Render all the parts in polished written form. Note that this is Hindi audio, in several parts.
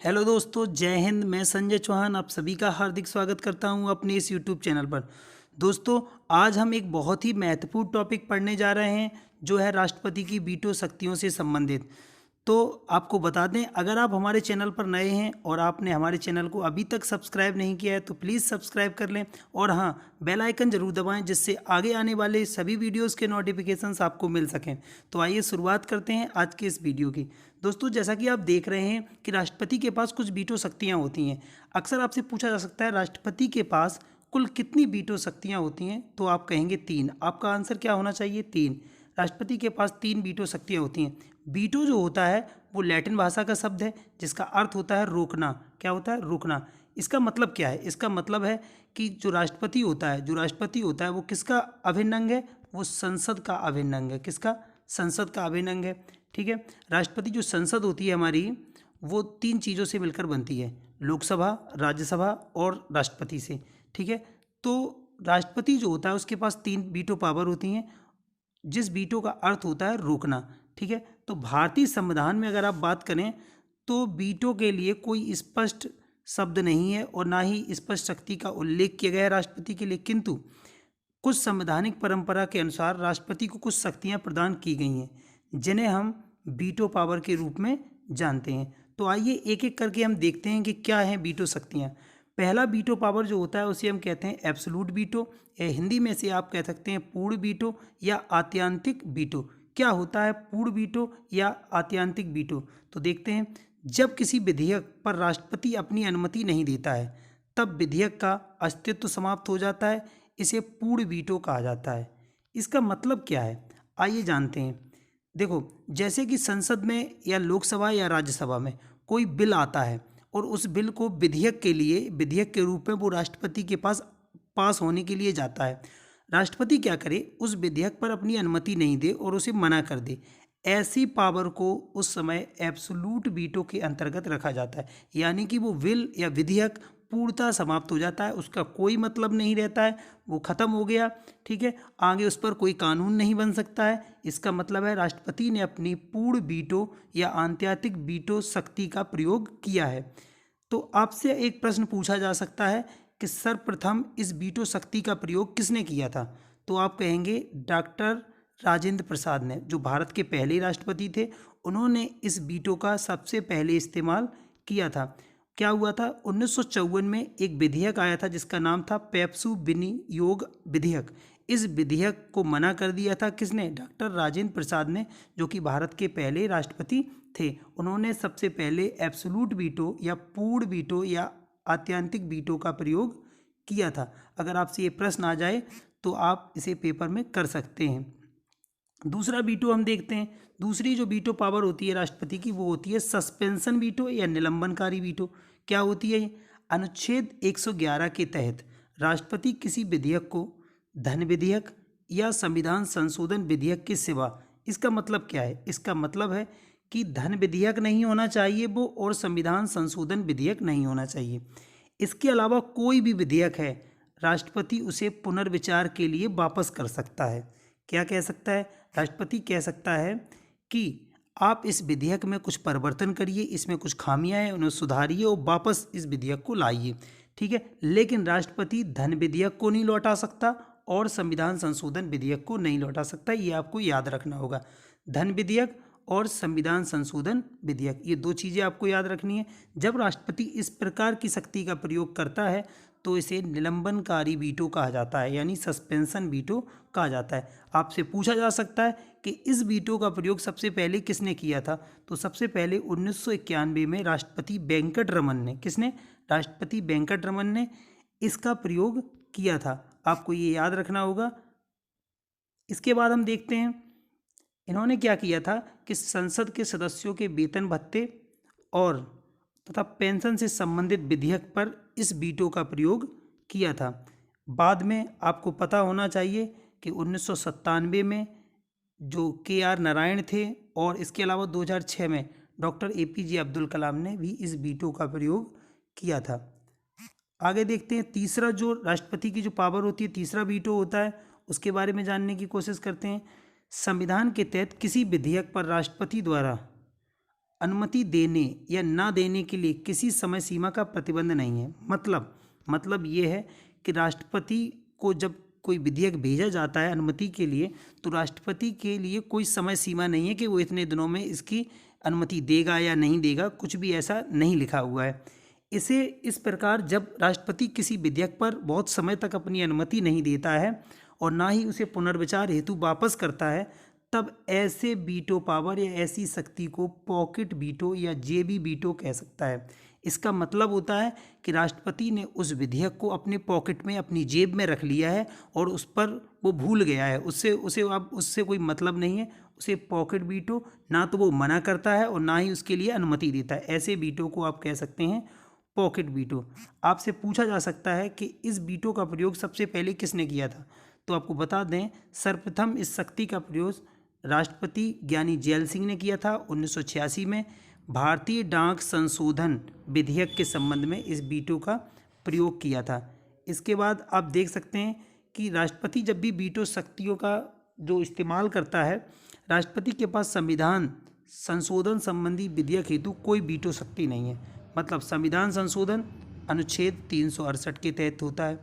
हेलो दोस्तों, जय हिंद। मैं संजय चौहान आप सभी का हार्दिक स्वागत करता हूं अपने इस यूट्यूब चैनल पर। दोस्तों, आज हम एक बहुत ही महत्वपूर्ण टॉपिक पढ़ने जा रहे हैं जो है राष्ट्रपति की वीटो शक्तियों से संबंधित। तो आपको बता दें, अगर आप हमारे चैनल पर नए हैं और आपने हमारे चैनल को अभी तक सब्सक्राइब नहीं किया है तो प्लीज़ सब्सक्राइब कर लें और हाँ, बेल आइकन ज़रूर दबाएं जिससे आगे आने वाले सभी वीडियोस के नोटिफिकेशंस आपको मिल सकें। तो आइए शुरुआत करते हैं आज के इस वीडियो की। दोस्तों, जैसा कि आप देख रहे हैं कि राष्ट्रपति के पास कुछ वीटो शक्तियाँ होती हैं। अक्सर आपसे पूछा जा सकता है राष्ट्रपति के पास कुल कितनी वीटो शक्तियाँ होती हैं, तो आप कहेंगे 3। आपका आंसर क्या होना चाहिए? 3। राष्ट्रपति के पास 3 वीटो शक्तियाँ होती हैं। वीटो जो होता है वो लैटिन भाषा का शब्द है जिसका अर्थ होता है रोकना। क्या होता है? रोकना। इसका मतलब क्या है? इसका मतलब है कि जो राष्ट्रपति होता है वो किसका अभिन्न अंग है? वो संसद का अभिन्न अंग है। किसका? संसद का अभिन्न अंग है। ठीक है। राष्ट्रपति जो संसद होती है हमारी, वो 3 चीज़ों से मिलकर बनती है, लोकसभा, राज्यसभा और राष्ट्रपति से। ठीक है। तो राष्ट्रपति जो होता है उसके पास 3 वीटो पावर होती हैं, जिस वीटो का अर्थ होता है रोकना। ठीक है। तो भारतीय संविधान में अगर आप बात करें तो वीटो के लिए कोई स्पष्ट शब्द नहीं है और ना ही स्पष्ट शक्ति का उल्लेख किया गया है राष्ट्रपति के लिए, किंतु कुछ संवैधानिक परंपरा के अनुसार राष्ट्रपति को कुछ शक्तियां प्रदान की गई हैं जिन्हें हम वीटो पावर के रूप में जानते हैं। तो आइए एक एक करके हम देखते हैं कि क्या हैं वीटो शक्तियां। पहला वीटो पावर जो होता है उसे हम कहते हैं एब्सोल्यूट वीटो, या हिंदी में से आप कह सकते हैं पूर्ण वीटो या आत्यांतिक वीटो। क्या होता है पूर्ण वीटो या आत्यांतिक वीटो? तो देखते हैं। जब किसी विधेयक पर राष्ट्रपति अपनी अनुमति नहीं देता है तब विधेयक का अस्तित्व समाप्त हो जाता है। इसे पूर्ण वीटो कहा जाता है। इसका मतलब क्या है, आइए जानते हैं। देखो, जैसे कि संसद में या लोकसभा या राज्यसभा में कोई बिल आता है और उस बिल को विधेयक के रूप में वो राष्ट्रपति के पास पास होने के लिए जाता है। राष्ट्रपति क्या करे, उस विधेयक पर अपनी अनुमति नहीं दे और उसे मना कर दे। ऐसी पावर को उस समय एब्सोल्यूट वीटो के अंतर्गत रखा जाता है, यानी कि वो बिल या विधेयक पूर्णतः समाप्त हो जाता है, उसका कोई मतलब नहीं रहता है, वो खत्म हो गया। ठीक है। आगे उस पर कोई कानून नहीं बन सकता है। इसका मतलब है राष्ट्रपति ने अपनी पूर्ण वीटो या आत्यांतिक वीटो शक्ति का प्रयोग किया है। तो आपसे एक प्रश्न पूछा जा सकता है कि सर्वप्रथम इस वीटो शक्ति का प्रयोग किसने किया था? तो आप कहेंगे डॉक्टर राजेंद्र प्रसाद ने, जो भारत के पहले राष्ट्रपति थे। उन्होंने इस वीटो का सबसे पहले इस्तेमाल किया था। क्या हुआ था? 1954 में एक विधेयक आया था जिसका नाम था पेप्सू विनियोग विधेयक। इस विधेयक को मना कर दिया था किसने? डॉक्टर राजेंद्र प्रसाद ने, जो कि भारत के पहले राष्ट्रपति थे। उन्होंने सबसे पहले एब्सोल्यूट वीटो या पूर्ण वीटो या आत्यांतिक वीटो का प्रयोग किया था। अगर आपसे ये प्रश्न आ जाए तो आप इसे पेपर में कर सकते हैं। दूसरा वीटो हम देखते हैं। दूसरी जो वीटो पावर होती है राष्ट्रपति की, वो होती है सस्पेंशन वीटो या निलंबनकारी वीटो। क्या होती है ये? अनुच्छेद 111 के तहत राष्ट्रपति किसी विधेयक को धन विधेयक या संविधान संशोधन विधेयक के सिवा, इसका मतलब क्या है? इसका मतलब है कि धन विधेयक नहीं होना चाहिए वो, और संविधान संशोधन विधेयक नहीं होना चाहिए। इसके अलावा कोई भी विधेयक है, राष्ट्रपति उसे पुनर्विचार के लिए वापस कर सकता है। क्या कह सकता है? राष्ट्रपति कह सकता है कि आप इस विधेयक में कुछ परिवर्तन करिए, इसमें कुछ खामियां हैं उन्हें सुधारिए और वापस इस विधेयक को लाइए। ठीक है। लेकिन राष्ट्रपति धन विधेयक को नहीं लौटा सकता और संविधान संशोधन विधेयक को नहीं लौटा सकता। ये आपको याद रखना होगा। धन विधेयक और संविधान संशोधन विधेयक, ये 2 चीज़ें आपको याद रखनी है। जब राष्ट्रपति इस प्रकार की शक्ति का प्रयोग करता है तो इसे निलंबनकारी वीटो कहा जाता है, यानी सस्पेंशन वीटो कहा जाता है। आपसे पूछा जा सकता है कि इस वीटो का प्रयोग सबसे पहले किसने किया था? तो सबसे पहले 1991 में राष्ट्रपति वेंकट रमन ने, किसने? राष्ट्रपति वेंकट रमन ने इसका प्रयोग किया था। आपको ये याद रखना होगा। इसके बाद हम देखते हैं इन्होंने क्या किया था कि संसद के सदस्यों के वेतन भत्ते और तथा पेंशन से संबंधित विधेयक पर इस वीटो का प्रयोग किया था। बाद में आपको पता होना चाहिए कि 1997 में जो के.आर. नारायण थे और इसके अलावा 2006 में डॉक्टर ए.पी.जे. अब्दुल कलाम ने भी इस वीटो का प्रयोग किया था। आगे देखते हैं तीसरा जो राष्ट्रपति की जो पावर होती है, तीसरा वीटो होता है, उसके बारे में जानने की कोशिश करते हैं। संविधान के तहत किसी विधेयक पर राष्ट्रपति द्वारा अनुमति देने या ना देने के लिए किसी समय सीमा का प्रतिबंध नहीं है। मतलब ये है कि राष्ट्रपति को जब कोई विधेयक भेजा जाता है अनुमति के लिए, तो राष्ट्रपति के लिए कोई समय सीमा नहीं है कि वो इतने दिनों में इसकी अनुमति देगा या नहीं देगा, कुछ भी ऐसा नहीं लिखा हुआ है। इसे इस प्रकार जब राष्ट्रपति किसी विधेयक पर बहुत समय तक अपनी अनुमति नहीं देता है और ना ही उसे पुनर्विचार हेतु वापस करता है, तब ऐसे वीटो पावर या ऐसी शक्ति को पॉकेट वीटो या जेबी वीटो कह सकता है। इसका मतलब होता है कि राष्ट्रपति ने उस विधेयक को अपने पॉकेट में, अपनी जेब में रख लिया है और उस पर वो भूल गया है, उससे कोई मतलब नहीं है। उसे पॉकेट वीटो ना तो वो मना करता है और ना ही उसके लिए अनुमति देता है। ऐसे वीटो को आप कह सकते हैं पॉकेट वीटो। आपसे पूछा जा सकता है कि इस वीटो का प्रयोग सबसे पहले किसने किया था, तो आपको बता दें सर्वप्रथम इस शक्ति का प्रयोग राष्ट्रपति ज्ञानी जैल सिंह ने किया था 1986 में। भारतीय डाक संशोधन विधेयक के संबंध में इस वीटो का प्रयोग किया था। इसके बाद आप देख सकते हैं कि राष्ट्रपति जब भी वीटो शक्तियों का जो इस्तेमाल करता है, राष्ट्रपति के पास संविधान संशोधन संबंधी विधेयक हेतु कोई वीटो शक्ति नहीं है। मतलब संविधान संशोधन अनुच्छेद 368 के तहत होता है।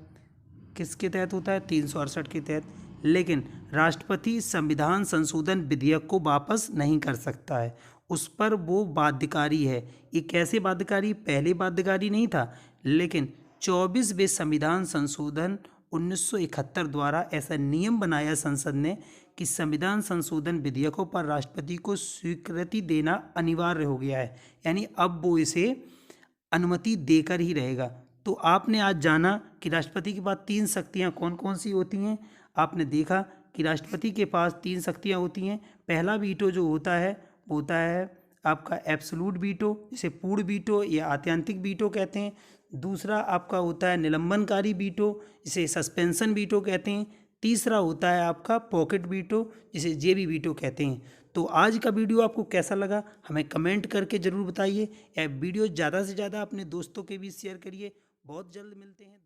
किसके तहत होता है? 368 के तहत। लेकिन राष्ट्रपति संविधान संशोधन विधेयक को वापस नहीं कर सकता है, उस पर वो बाध्यकारी है। ये कैसे बाध्यकारी? पहले बाध्यकारी नहीं था, लेकिन 24वें संविधान संशोधन 1971 द्वारा ऐसा नियम बनाया संसद ने कि संविधान संशोधन विधेयकों पर राष्ट्रपति को स्वीकृति देना अनिवार्य हो गया है, यानी अब वो इसे अनुमति देकर ही रहेगा। तो आपने आज जाना कि राष्ट्रपति के पास 3 शक्तियाँ कौन कौन सी होती हैं। आपने देखा कि राष्ट्रपति के पास 3 शक्तियाँ होती हैं। पहला वीटो जो होता है वो होता है आपका एब्सोल्यूट वीटो, जिसे पूर्ण वीटो या आत्यंतिक वीटो कहते हैं। दूसरा आपका होता है निलंबनकारी वीटो, जिसे सस्पेंशन वीटो कहते हैं। तीसरा होता है आपका पॉकेट वीटो, जिसे जेबी वीटो कहते हैं। तो आज का वीडियो आपको कैसा लगा हमें कमेंट करके ज़रूर बताइए। यह वीडियो ज़्यादा से ज़्यादा अपने दोस्तों के बीच शेयर करिए। बहुत जल्द मिलते हैं।